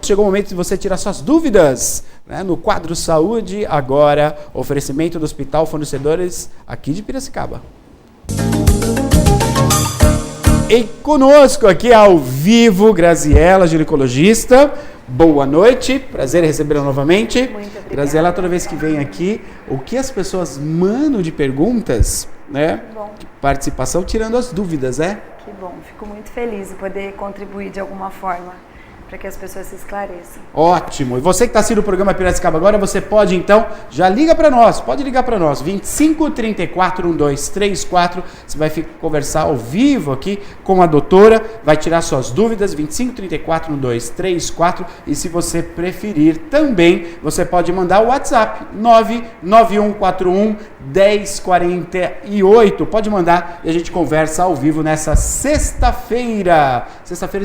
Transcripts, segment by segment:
chegou o momento de você tirar suas dúvidas, né? No quadro Saúde, agora, oferecimento do Hospital Fornecedores aqui de Piracicaba. E conosco aqui ao vivo, Graziela, ginecologista. Boa noite, prazer em recebê-la novamente. Muito obrigada. Graziela, toda vez que vem aqui, o que as pessoas mandam de perguntas, né? Bom. Participação, tirando as dúvidas, né? Que bom, fico muito feliz de poder contribuir de alguma forma para que as pessoas se esclareçam. Ótimo. E você que está assistindo o programa Piracicaba agora, você pode então, já liga para nós, pode ligar para nós, 25 34 12 34, você vai conversar ao vivo aqui com a doutora, vai tirar suas dúvidas, 25 34 12 34, e se você preferir também, você pode mandar o WhatsApp, 99141 1048, pode mandar e a gente conversa ao vivo nessa sexta-feira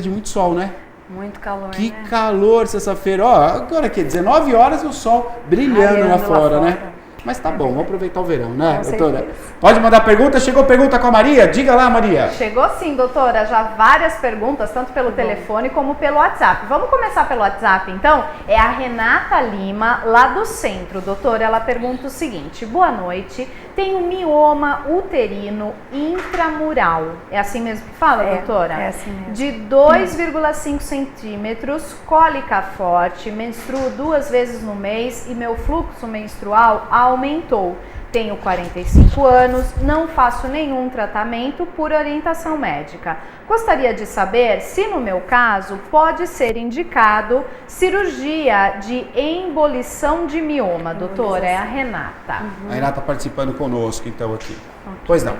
de muito sol, né? Muito calor, Que né? calor sexta-feira. Ó, agora aqui, 19 horas o sol brilhando lá fora, né? Mas tá bom, vamos aproveitar o verão, né, Com doutora? certeza. Pode mandar pergunta? Chegou pergunta com a Maria? Diga lá, Maria. Chegou sim, doutora, já várias perguntas, tanto pelo telefone como pelo WhatsApp. Vamos começar pelo WhatsApp, então? É a Renata Lima, lá do centro. Doutora, ela pergunta o seguinte: boa noite, tenho mioma uterino intramural. É assim mesmo que fala, doutora? É assim mesmo. De 2,5 centímetros, cólica forte, menstruo 2 vezes no mês e meu fluxo menstrual aumentou. Tenho 45 anos, não faço nenhum tratamento por orientação médica. Gostaria de saber se, no meu caso, pode ser indicado cirurgia de embolição de mioma. Doutora, é a Renata. A Renata participando conosco, então, aqui. Pois não.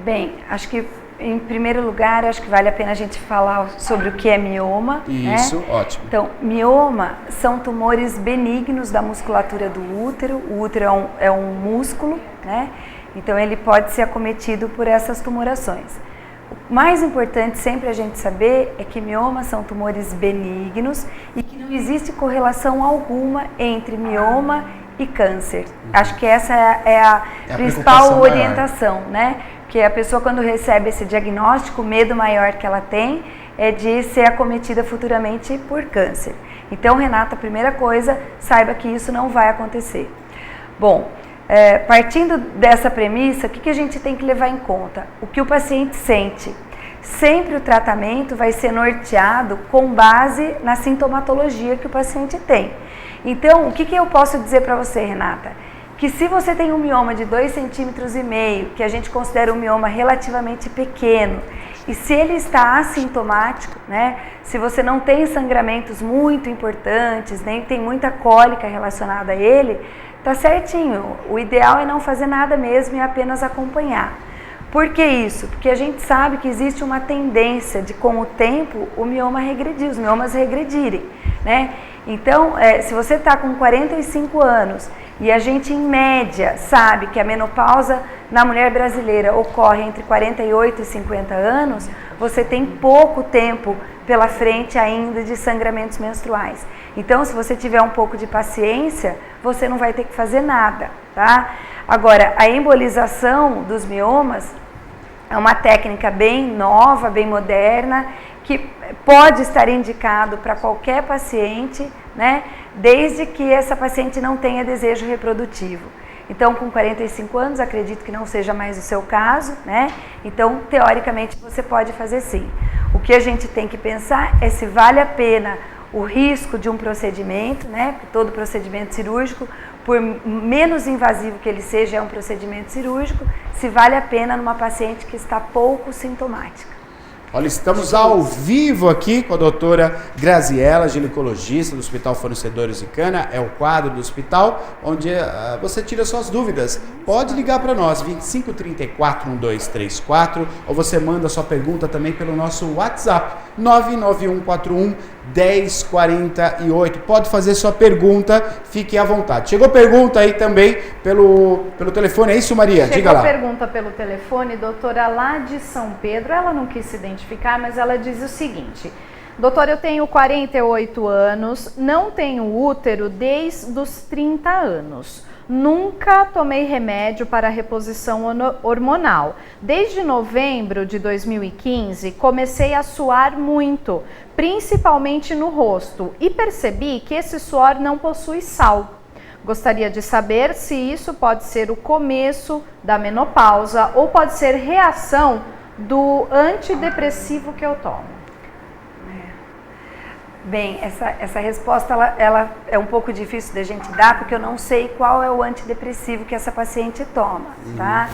Bem, acho que em primeiro lugar, acho que vale a pena a gente falar sobre o que é mioma. Isso, né? ótimo. Então, mioma são tumores benignos da musculatura do útero. O útero é um músculo, né? Então ele pode ser acometido por essas tumorações. O mais importante sempre a gente saber é que miomas são tumores benignos e que não existe correlação alguma entre mioma e câncer. Acho que essa é a principal orientação, né? Porque a pessoa, quando recebe esse diagnóstico, o medo maior que ela tem é de ser acometida futuramente por câncer. Então, Renata, a primeira coisa, saiba que isso não vai acontecer. Bom, partindo dessa premissa, o que a gente tem que levar em conta? O que o paciente sente. Sempre o tratamento vai ser norteado com base na sintomatologia que o paciente tem. Então, o que eu posso dizer para você, Renata? Que se você tem um mioma de 2,5 centímetros, que a gente considera um mioma relativamente pequeno, e se ele está assintomático, né, se você não tem sangramentos muito importantes, nem tem muita cólica relacionada a ele, tá certinho. O ideal é não fazer nada mesmo e apenas acompanhar. Por que isso? Porque a gente sabe que existe uma tendência de, com o tempo, o mioma regredir, os miomas regredirem, né? Então, se você está com 45 anos e a gente, em média, sabe que a menopausa na mulher brasileira ocorre entre 48 e 50 anos, você tem pouco tempo pela frente ainda de sangramentos menstruais. Então, se você tiver um pouco de paciência, você não vai ter que fazer nada, tá? Agora, a embolização dos miomas é uma técnica bem nova, bem moderna, que pode estar indicado para qualquer paciente, né, desde que essa paciente não tenha desejo reprodutivo. Então, com 45 anos, acredito que não seja mais o seu caso, né? Então, teoricamente, você pode fazer sim. O que a gente tem que pensar é se vale a pena o risco de um procedimento, né? Porque todo procedimento cirúrgico, por menos invasivo que ele seja, é um procedimento cirúrgico, se vale a pena numa paciente que está pouco sintomática. Olha, estamos ao vivo aqui com a doutora Graziela, ginecologista do Hospital Fornecedores de Cana. É o quadro do hospital onde você tira suas dúvidas. Pode ligar para nós, 25 34 1234, ou você manda sua pergunta também pelo nosso WhatsApp, 99141 1048. Pode fazer sua pergunta, fique à vontade. Chegou pergunta aí também pelo telefone, é isso, Maria? Diga lá. Chegou pergunta pelo telefone, doutora, lá de São Pedro, ela não quis se identificar, mas ela diz o seguinte: doutora, eu tenho 48 anos, não tenho útero desde os 30 anos. Nunca tomei remédio para reposição hormonal. Desde novembro de 2015, comecei a suar muito, principalmente no rosto, e percebi que esse suor não possui sal. Gostaria de saber se isso pode ser o começo da menopausa ou pode ser reação do antidepressivo que eu tomo. Bem, essa resposta ela é um pouco difícil da gente dar, porque eu não sei qual é o antidepressivo que essa paciente toma, tá?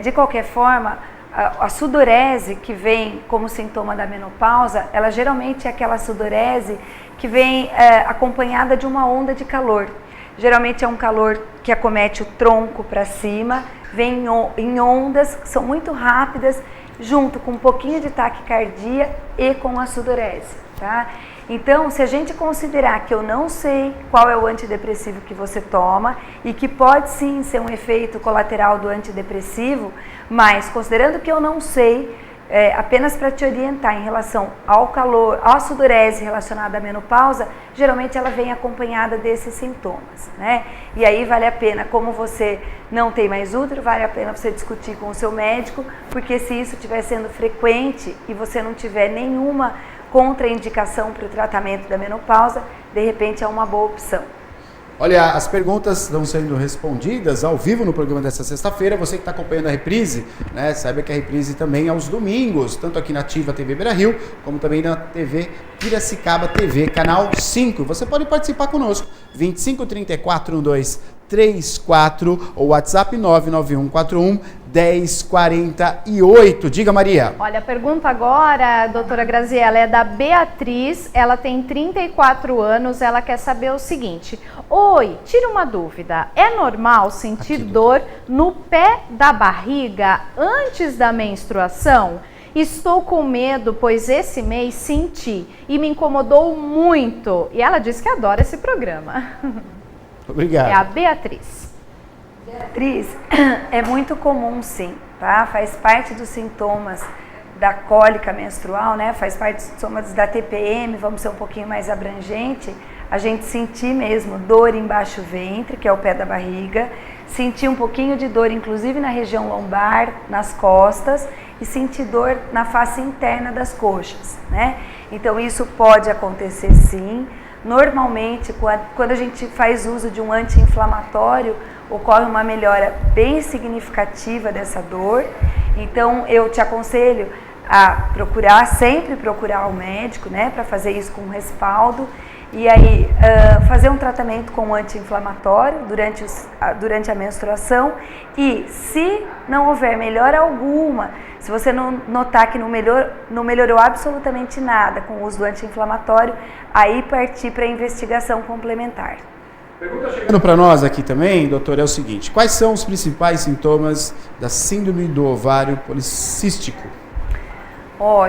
De qualquer forma, a sudorese que vem como sintoma da menopausa, ela geralmente é aquela sudorese que vem acompanhada de uma onda de calor. Geralmente é um calor que acomete o tronco para cima, vem em ondas que são muito rápidas, junto com um pouquinho de taquicardia e com a sudorese, tá? Então, se a gente considerar que eu não sei qual é o antidepressivo que você toma e que pode sim ser um efeito colateral do antidepressivo, mas considerando que eu não sei, apenas para te orientar em relação ao calor, à sudorese relacionada à menopausa, geralmente ela vem acompanhada desses sintomas, né? E aí vale a pena, como você não tem mais útero, vale a pena você discutir com o seu médico, porque se isso estiver sendo frequente e você não tiver nenhuma contraindicação para o tratamento da menopausa, de repente é uma boa opção. Olha, as perguntas estão sendo respondidas ao vivo no programa desta sexta-feira. Você que está acompanhando a reprise, né, saiba que a reprise também é aos domingos, tanto aqui na Ativa TV Beira-Rio, como também na TV Piracicaba TV, canal 5. Você pode participar conosco, 25 34 12 34 ou WhatsApp 99141 1048. Diga, Maria. Olha, a pergunta agora, doutora Graziella, é da Beatriz. Ela tem 34 anos. Ela quer saber o seguinte: oi, tira uma dúvida. É normal sentir dor no pé da barriga antes da menstruação? Estou com medo, pois esse mês senti e me incomodou muito. E ela diz que adora esse programa. Obrigado. É a Beatriz. Beatriz, é muito comum sim, tá? Faz parte dos sintomas da cólica menstrual, né? Faz parte dos sintomas da TPM, vamos ser um pouquinho mais abrangente, a gente sentir mesmo dor embaixo do ventre, que é o pé da barriga, sentir um pouquinho de dor, inclusive na região lombar, nas costas, e sentir dor na face interna das coxas, né? Então isso pode acontecer sim. Normalmente, quando a gente faz uso de um anti-inflamatório, ocorre uma melhora bem significativa dessa dor. Então, eu te aconselho a sempre procurar o médico, né, para fazer isso com respaldo. E aí, fazer um tratamento com anti-inflamatório durante a menstruação. E se não houver melhora alguma, se você não notar que não melhorou absolutamente nada com o uso do anti-inflamatório, aí partir para a investigação complementar. Pergunta chegando para nós aqui também, doutor, é o seguinte: quais são os principais sintomas da síndrome do ovário policístico?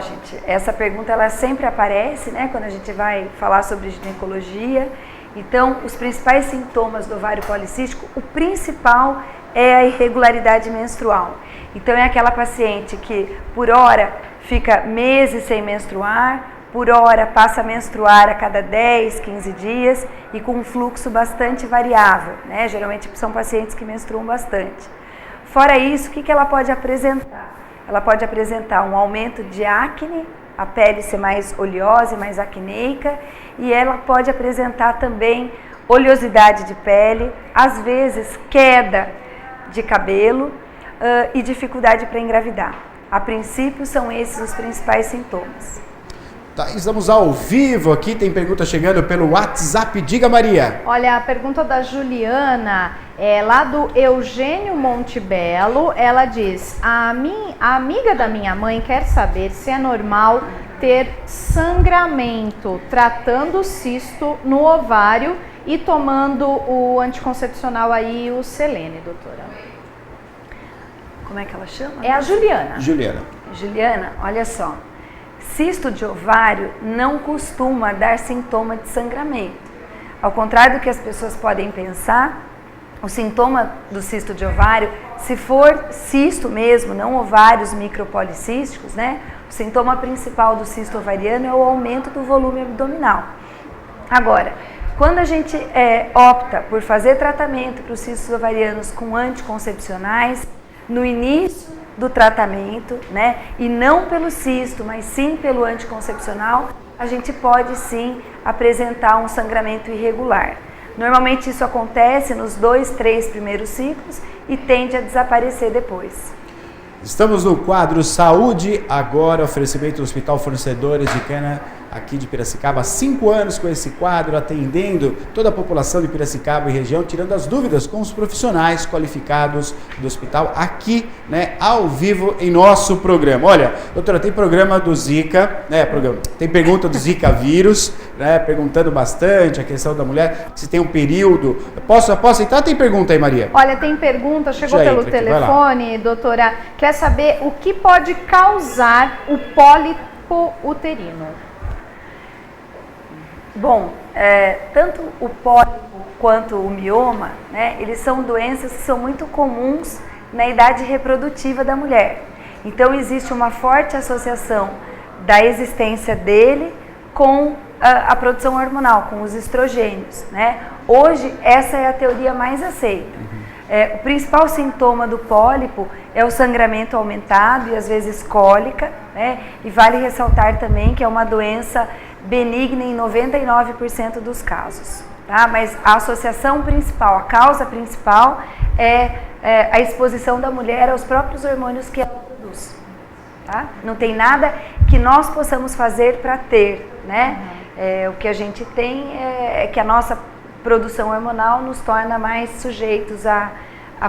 Gente, essa pergunta ela sempre aparece, né, quando a gente vai falar sobre ginecologia. Então, os principais sintomas do ovário policístico, o principal é a irregularidade menstrual. Então, é aquela paciente que, por hora, fica meses sem menstruar, por hora passa a menstruar a cada 10, 15 dias e com um fluxo bastante variável, né? Geralmente são pacientes que menstruam bastante. Fora isso, o que ela pode apresentar? Ela pode apresentar um aumento de acne, a pele ser mais oleosa e mais acneica, e ela pode apresentar também oleosidade de pele, às vezes queda de cabelo e dificuldade para engravidar. A princípio, são esses os principais sintomas. Tá, estamos ao vivo aqui, tem pergunta chegando pelo WhatsApp. Diga, Maria. Olha, a pergunta da Juliana é lá do Eugênio Montebello. Ela diz: a amiga da minha mãe quer saber se é normal ter sangramento tratando o cisto no ovário e tomando o anticoncepcional aí, o Selene, doutora. Como é que ela chama? É a Juliana. Juliana, olha só. Cisto de ovário não costuma dar sintoma de sangramento. Ao contrário do que as pessoas podem pensar, o sintoma do cisto de ovário, se for cisto mesmo, não ovários micropolicísticos, né? O sintoma principal do cisto ovariano é o aumento do volume abdominal. Agora, quando a gente opta por fazer tratamento para os cistos ovarianos com anticoncepcionais, no início do tratamento, né, e não pelo cisto, mas sim pelo anticoncepcional, a gente pode sim apresentar um sangramento irregular. Normalmente isso acontece nos 2, 3 primeiros ciclos e tende a desaparecer depois. Estamos no quadro Saúde Agora, oferecimento do Hospital Fornecedores de Cana, aqui de Piracicaba, há 5 anos com esse quadro, atendendo toda a população de Piracicaba e região, tirando as dúvidas com os profissionais qualificados do hospital, aqui, né, ao vivo em nosso programa. Olha, doutora, tem programa do Zika, né, tem pergunta do Zika vírus, né, perguntando bastante a questão da mulher, se tem um período. Posso entrar? Tem pergunta aí, Maria? Olha, tem pergunta, chegou Já pelo entra aqui, telefone, doutora, quer saber o que pode causar o pólipo uterino? Bom, tanto o pólipo quanto o mioma, né, eles são doenças que são muito comuns na idade reprodutiva da mulher. Então existe uma forte associação da existência dele com a produção hormonal, com os estrogênios, né? Hoje essa é a teoria mais aceita. O principal sintoma do pólipo é o sangramento aumentado e às vezes cólica, né? E vale ressaltar também que é uma doença benigna em 99% dos casos, tá? Mas a associação principal, a causa principal é a exposição da mulher aos próprios hormônios que ela produz, tá? Não tem nada que nós possamos fazer para ter, né? O que a gente tem é que a nossa produção hormonal nos torna mais sujeitos a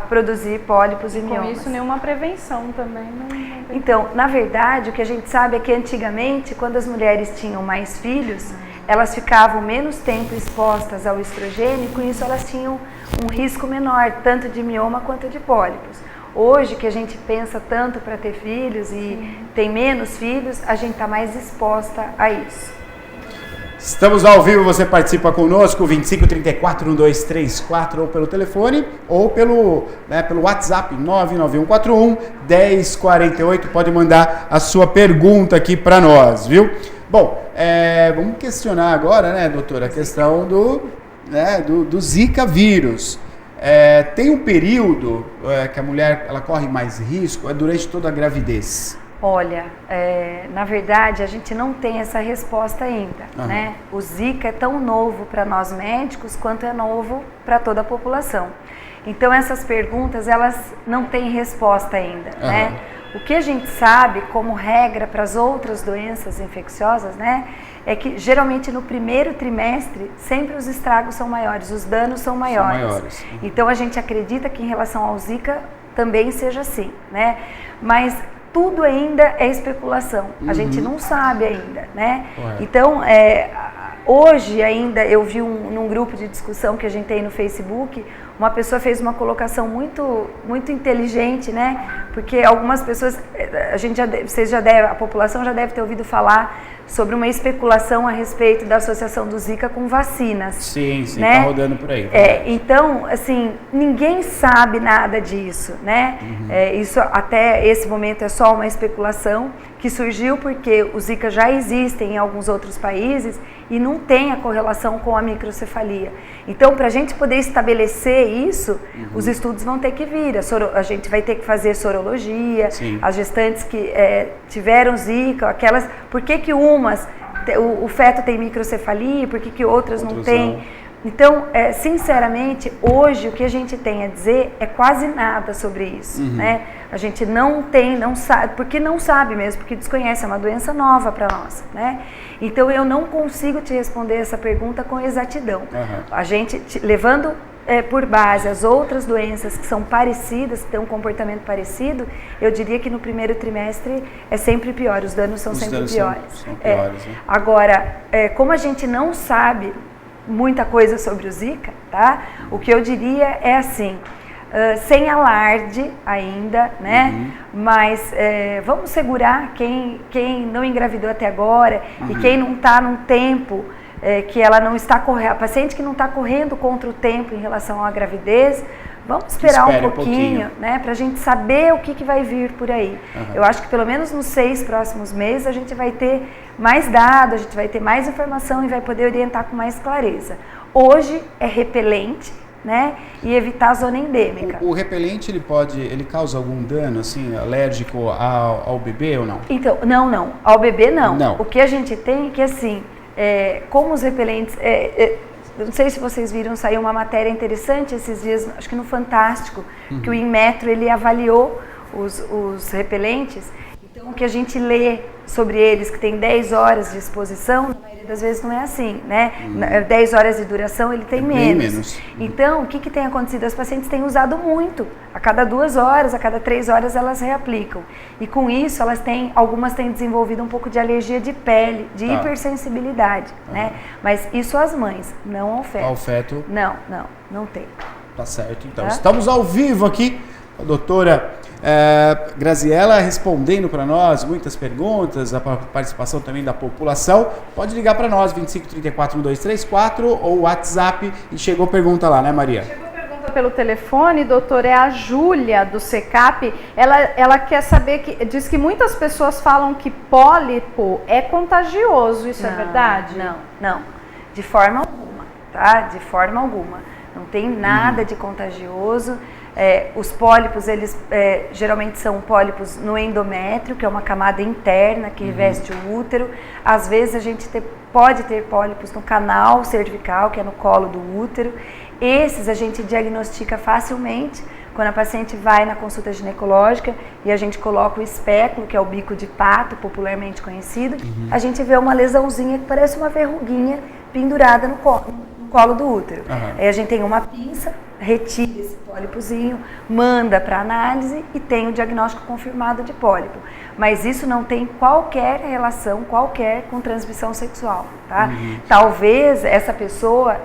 produzir pólipos e miomas. Com isso, nenhuma prevenção também. Não tem. Então, na verdade, o que a gente sabe é que antigamente, quando as mulheres tinham mais filhos, elas ficavam menos tempo expostas ao estrogênio e com isso elas tinham um risco menor, tanto de mioma quanto de pólipos. Hoje, que a gente pensa tanto para ter filhos e tem menos filhos, a gente está mais exposta a isso. Estamos ao vivo, você participa conosco, 2534-1234, ou pelo telefone, ou pelo WhatsApp, 99141-1048. Pode mandar a sua pergunta aqui para nós, viu? Bom, vamos questionar agora, né, doutora, a questão do Zika vírus. Tem um período que a mulher ela corre mais risco, durante toda a gravidez? Olha, na verdade a gente não tem essa resposta ainda, né? O Zika é tão novo para nós médicos quanto é novo para toda a população. Então essas perguntas elas não têm resposta ainda, né? O que a gente sabe como regra para as outras doenças infecciosas, né? É que geralmente no primeiro trimestre sempre os estragos são maiores, os danos são maiores. Então a gente acredita que em relação ao Zika também seja assim, né? Mas tudo ainda é especulação, a gente não sabe ainda, né? Então, hoje ainda eu vi num grupo de discussão que a gente tem no Facebook, uma pessoa fez uma colocação muito, muito inteligente, né? Porque algumas pessoas, a população já deve ter ouvido falar sobre uma especulação a respeito da associação do Zika com vacinas. Sim, né? Tá rodando por aí. Então, assim, ninguém sabe nada disso, né? Isso até esse momento é só uma especulação que surgiu porque o Zika já existe em alguns outros países e não tem a correlação com a microcefalia. Então, para a gente poder estabelecer isso, os estudos vão ter que vir. A gente vai ter que fazer sorologia, as gestantes que tiveram Zika, aquelas... Por que umas, o feto tem microcefalia, por que outras não têm? Então, sinceramente, hoje o que a gente tem a dizer é quase nada sobre isso, né? A gente não sabe, porque não sabe mesmo, porque desconhece, é uma doença nova para nós, né? Então, eu não consigo te responder essa pergunta com exatidão. A gente, levando por base as outras doenças que são parecidas, que têm um comportamento parecido, eu diria que no primeiro trimestre é sempre pior, os danos são sempre piores. São piores, né? Agora, como a gente não sabe muita coisa sobre o Zika, tá? O que eu diria é assim, sem alarde ainda, né? Mas vamos segurar quem não engravidou até agora e quem não está num tempo que ela não está correndo, a paciente que não está correndo contra o tempo em relação à gravidez, vamos esperar um pouquinho, né? Para a gente saber o que vai vir por aí. Eu acho que pelo menos nos 6 próximos meses a gente vai ter mais dados, a gente vai ter mais informação e vai poder orientar com mais clareza. Hoje é repelente, né? E evitar a zona endêmica. O repelente, ele causa algum dano, assim, alérgico ao bebê ou não? Então, não. Ao bebê, não. Não. O que a gente tem é que, assim, como os repelentes... não sei se vocês viram, saiu uma matéria interessante esses dias, acho que no Fantástico, que o Inmetro, ele avaliou os repelentes. Então, o que a gente lê sobre eles, que tem 10 horas de exposição, na maioria das vezes não é assim, né? 10 horas de duração, ele tem menos. Então, o que tem acontecido? As pacientes têm usado muito. A cada 2 horas, a cada 3 horas, elas reaplicam. E com isso, algumas têm desenvolvido um pouco de alergia de pele, de hipersensibilidade, né? Mas isso as mães, não ao feto. Ao feto? Não tem. Tá certo, então. Estamos ao vivo aqui, a doutora Graziella respondendo para nós muitas perguntas, a participação também da população. Pode ligar para nós, 2534-1234 ou WhatsApp. E chegou pergunta lá, né, Maria? Chegou pergunta pelo telefone, doutor, é a Júlia do SECAP. Ela quer saber, diz que muitas pessoas falam que pólipo é contagioso, isso é verdade? Não, de forma alguma, tá? De forma alguma. Não tem nada de contagioso. Os pólipos, eles geralmente são pólipos no endométrio, que é uma camada interna que reveste o útero. Às vezes a gente pode ter pólipos no canal cervical, que é no colo do útero. Esses a gente diagnostica facilmente quando a paciente vai na consulta ginecológica e a gente coloca o espéculo, que é o bico de pato, popularmente conhecido. A gente vê uma lesãozinha que parece uma verruguinha pendurada no colo do útero. Aí a gente tem uma pinça, retira esse pólipozinho, manda para análise e tem o diagnóstico confirmado de pólipo. Mas isso não tem qualquer relação, com transmissão sexual, tá? Talvez essa pessoa,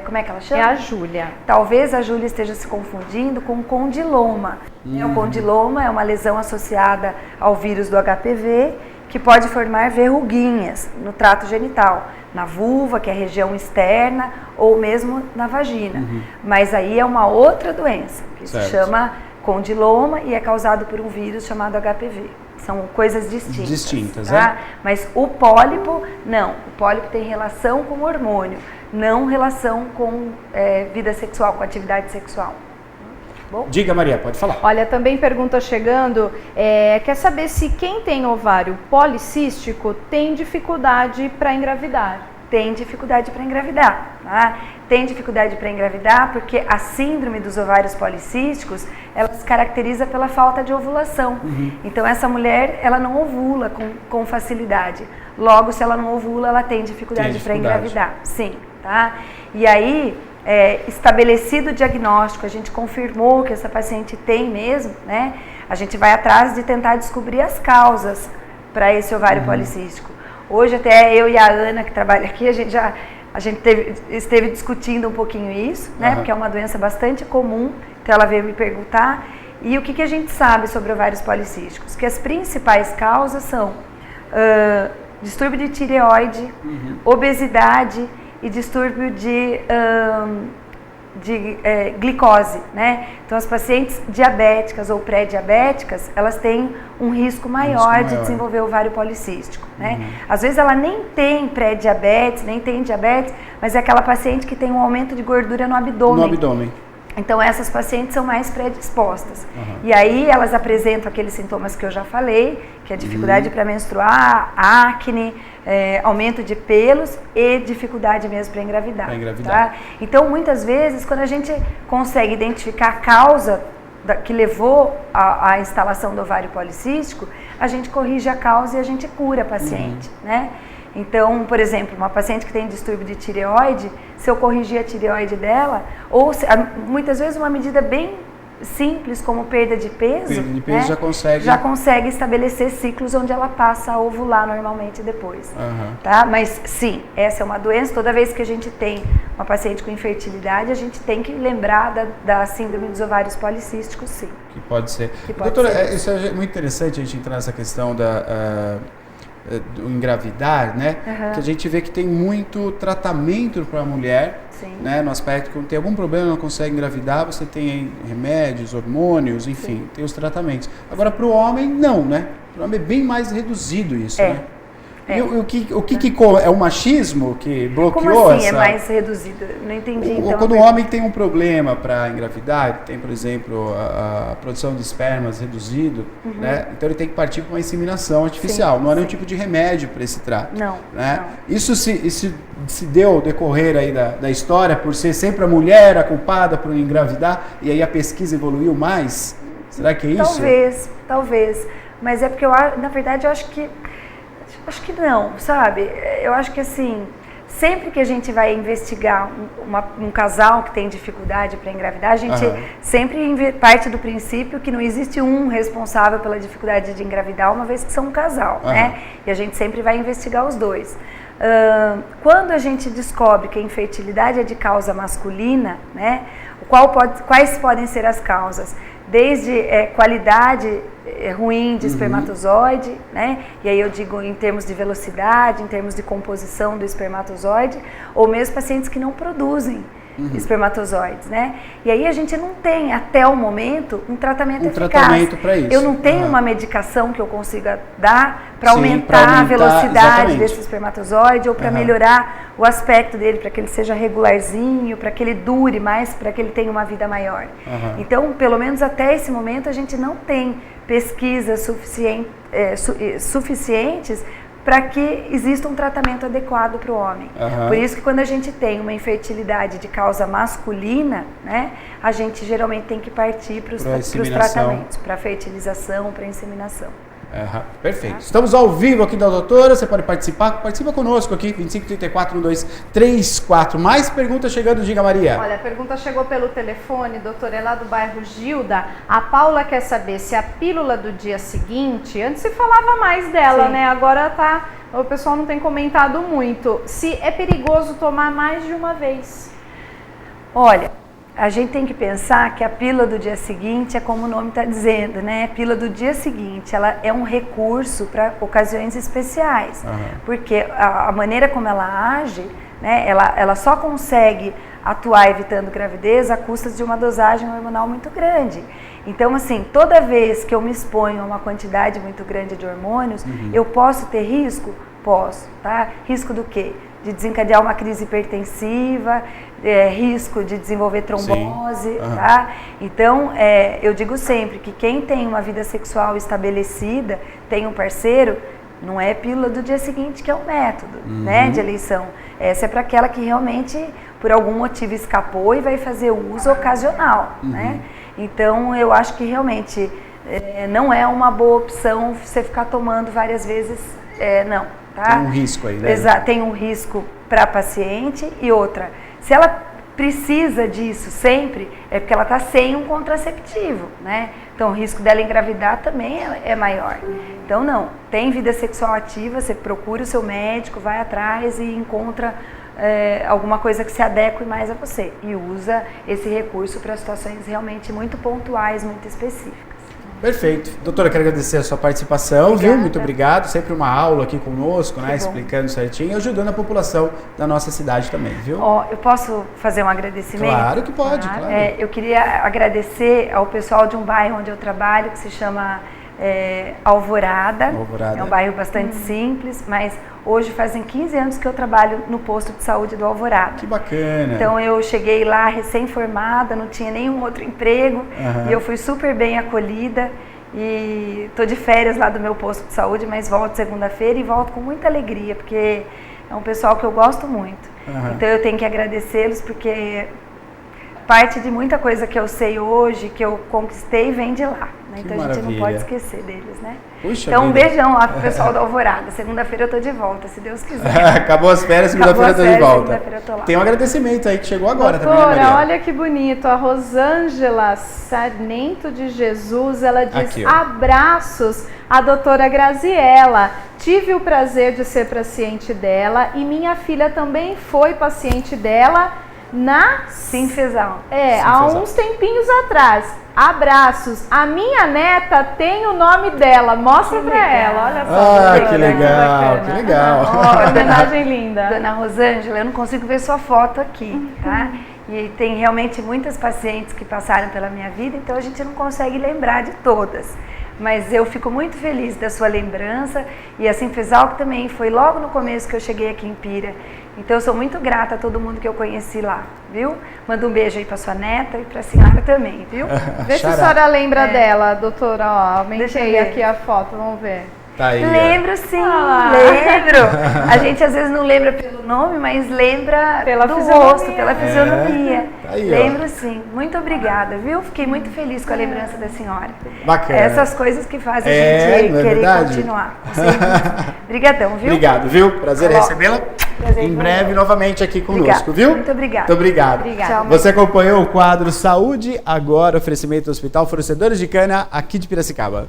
como é que ela chama? É a Júlia. Talvez a Júlia esteja se confundindo com condiloma. O condiloma é uma lesão associada ao vírus do HPV, que pode formar verruguinhas no trato genital, na vulva, que é a região externa, ou mesmo na vagina. Mas aí é uma outra doença, que se chama condiloma e é causado por um vírus chamado HPV. São coisas distintas, tá? Mas o pólipo, não. O pólipo tem relação com o hormônio, não relação com vida sexual, com atividade sexual. Bom? Diga, Maria, pode falar. Olha, também pergunta chegando, quer saber se quem tem ovário policístico tem dificuldade para engravidar. Tem dificuldade para engravidar, tá? Tem dificuldade para engravidar porque a síndrome dos ovários policísticos, ela se caracteriza pela falta de ovulação. Então essa mulher, ela não ovula com facilidade. Logo, se ela não ovula, ela tem dificuldade para engravidar. Sim, tá? E aí, estabelecido o diagnóstico, a gente confirmou que essa paciente tem mesmo, né? A gente vai atrás de tentar descobrir as causas para esse ovário policístico. Hoje até eu e a Ana, que trabalha aqui, a gente esteve discutindo um pouquinho isso, né? Porque é uma doença bastante comum, então ela veio me perguntar. E o que a gente sabe sobre ovários policísticos? Que as principais causas são distúrbio de tireoide, obesidade e distúrbio de glicose, né? Então as pacientes diabéticas ou pré-diabéticas, elas têm um risco maior de desenvolver ovário policístico, né? Às vezes ela nem tem pré-diabetes, nem tem diabetes, mas é aquela paciente que tem um aumento de gordura no abdômen. Então essas pacientes são mais predispostas. E aí elas apresentam aqueles sintomas que eu já falei, que é dificuldade para menstruar, acne, aumento de pelos e dificuldade mesmo para engravidar. Tá? Então muitas vezes quando a gente consegue identificar a causa que levou à instalação do ovário policístico, a gente corrige a causa e a gente cura a paciente, né? Então, por exemplo, uma paciente que tem distúrbio de tireoide, se eu corrigir a tireoide dela, ou muitas vezes uma medida bem simples como perda de peso, né, já consegue estabelecer ciclos onde ela passa a ovular normalmente depois. Tá? Mas sim, essa é uma doença. Toda vez que a gente tem uma paciente com infertilidade, a gente tem que lembrar da síndrome dos ovários policísticos, sim. Que pode ser. Doutora, isso é muito interessante a gente entrar nessa questão do engravidar, né? Que a gente vê que tem muito tratamento para a mulher, né? No aspecto que tem algum problema, não consegue engravidar, você tem aí remédios, hormônios, enfim, tem os tratamentos. Agora para o homem não, né? Para o homem é bem mais reduzido isso, né? E o que é o machismo que bloqueou Como assim essa... é mais reduzido? Não entendi. Então, quando o homem tem um problema para engravidar, tem, por exemplo, a produção de espermas reduzido, né? Então ele tem que partir para uma inseminação artificial. Não há nenhum tipo de remédio para esse trato. Não, né? não. Isso se deu ao decorrer aí da história por ser sempre a mulher a culpada por engravidar e aí a pesquisa evoluiu mais? Será que é isso? Talvez. Mas é porque na verdade eu acho que não, sabe? Eu acho que assim, sempre que a gente vai investigar um casal que tem dificuldade para engravidar, a gente sempre parte do princípio que não existe um responsável pela dificuldade de engravidar, uma vez que são um casal, né? E a gente sempre vai investigar os dois. Quando a gente descobre que a infertilidade é de causa masculina, né? Quais podem ser as causas? Desde qualidade ruim de espermatozoide, né? E aí eu digo em termos de velocidade, em termos de composição do espermatozoide, ou mesmo pacientes que não produzem espermatozoides, né? E aí a gente não tem, até o momento, um tratamento eficaz. Tratamento para isso. Eu não tenho uma medicação que eu consiga dar para aumentar a velocidade desse espermatozoide ou para melhorar o aspecto dele, para que ele seja regularzinho, para que ele dure mais, para que ele tenha uma vida maior. Então, pelo menos até esse momento, a gente não tem pesquisas suficientes para que exista um tratamento adequado para o homem. Por isso que quando a gente tem uma infertilidade de causa masculina, né, a gente geralmente tem que partir para os tratamentos, para a fertilização, para a inseminação. Perfeito. Estamos ao vivo aqui da doutora, você pode participar. Participa conosco aqui, 2534-1234. Mais perguntas chegando, diga Maria. Olha, a pergunta chegou pelo telefone, doutora, é lá do bairro Gilda. A Paula quer saber se a pílula do dia seguinte, antes se falava mais dela, né? Agora o pessoal não tem comentado muito. Se é perigoso tomar mais de uma vez. Olha, a gente tem que pensar que a pílula do dia seguinte é como o nome está dizendo, né? A pílula do dia seguinte, ela é um recurso para ocasiões especiais, porque a maneira como ela age, né? Ela só consegue atuar evitando gravidez a custas de uma dosagem hormonal muito grande. Então, assim, toda vez que eu me exponho a uma quantidade muito grande de hormônios, eu posso ter risco? Posso, tá? Risco do quê? De desencadear uma crise hipertensiva, risco de desenvolver trombose, tá? Então, eu digo sempre que quem tem uma vida sexual estabelecida, tem um parceiro, não é pílula do dia seguinte que é o método, né, de eleição. Essa é para aquela que realmente, por algum motivo, escapou e vai fazer uso ocasional, né? Então, eu acho que realmente não é uma boa opção você ficar tomando várias vezes, não. Tá? Tem um risco aí, né? Exato, tem um risco para a paciente e outra. Se ela precisa disso sempre, é porque ela está sem um contraceptivo, né? Então o risco dela engravidar também é maior. Então não, tem vida sexual ativa, você procura o seu médico, vai atrás e encontra alguma coisa que se adeque mais a você. E usa esse recurso para situações realmente muito pontuais, muito específicas. Perfeito. Doutora, quero agradecer a sua participação, viu? Muito obrigado. Sempre uma aula aqui conosco, né? Explicando certinho e ajudando a população da nossa cidade também, viu? Eu posso fazer um agradecimento? Claro que pode, claro. Eu queria agradecer ao pessoal de um bairro onde eu trabalho, que se chama Alvorada. É um bairro bastante simples, mas hoje fazem 15 anos que eu trabalho no posto de saúde do Alvorada. Que bacana! Então eu cheguei lá recém-formada, não tinha nenhum outro emprego e eu fui super bem acolhida e estou de férias lá do meu posto de saúde, mas volto segunda-feira e volto com muita alegria, porque é um pessoal que eu gosto muito. Então eu tenho que agradecê-los porque parte de muita coisa que eu sei hoje, que eu conquistei, vem de lá. Né? Então a gente não pode esquecer deles, né? Puxa então um vida. beijão lá pro pessoal da Alvorada. Segunda-feira eu tô de volta, se Deus quiser. Acabou as férias, segunda-feira eu tô de volta. Segunda-feira eu tô lá. Tem um agradecimento aí que chegou agora doutora, também, né, Maria? Olha que bonito. A Rosângela Sarmento de Jesus, ela diz aqui, abraços à doutora Graziella. Tive o prazer de ser paciente dela e minha filha também foi paciente dela na Sinfesal. Há uns tempinhos atrás. Abraços. A minha neta tem o nome dela. Mostra pra ela. Olha só. Que legal, que legal. Que homenagem linda. Dona Rosângela, eu não consigo ver sua foto aqui, tá? E tem realmente muitas pacientes que passaram pela minha vida, então a gente não consegue lembrar de todas. Mas eu fico muito feliz da sua lembrança e a Sinfesalc também foi logo no começo que eu cheguei aqui em Pira. Então eu sou muito grata a todo mundo que eu conheci lá, viu? Manda um beijo aí pra sua neta e pra senhora também, viu? Vê se a senhora lembra dela, doutora. Ó, Deixa eu aumentei ver. aqui a foto, vamos ver. Tá aí, ó. Lembro sim, lembro. A gente às vezes não lembra pelo nome, mas lembra Pela do fisionomia. rosto, pela fisionomia. Tá aí, ó. Lembro sim. Muito obrigada, viu? Fiquei muito feliz com a lembrança da senhora. Bacana. Essas coisas que fazem a É, gente não é querer verdade? continuar. Obrigadão, viu? Obrigado, viu? Prazer em Ó, recebê-la. prazer Em foi breve, meu. novamente aqui conosco, Obrigada. viu? Muito obrigada. Muito obrigado. Obrigada. Tchau, Você acompanhou o quadro Saúde, agora oferecimento do Hospital Fornecedores de Cana, aqui de Piracicaba.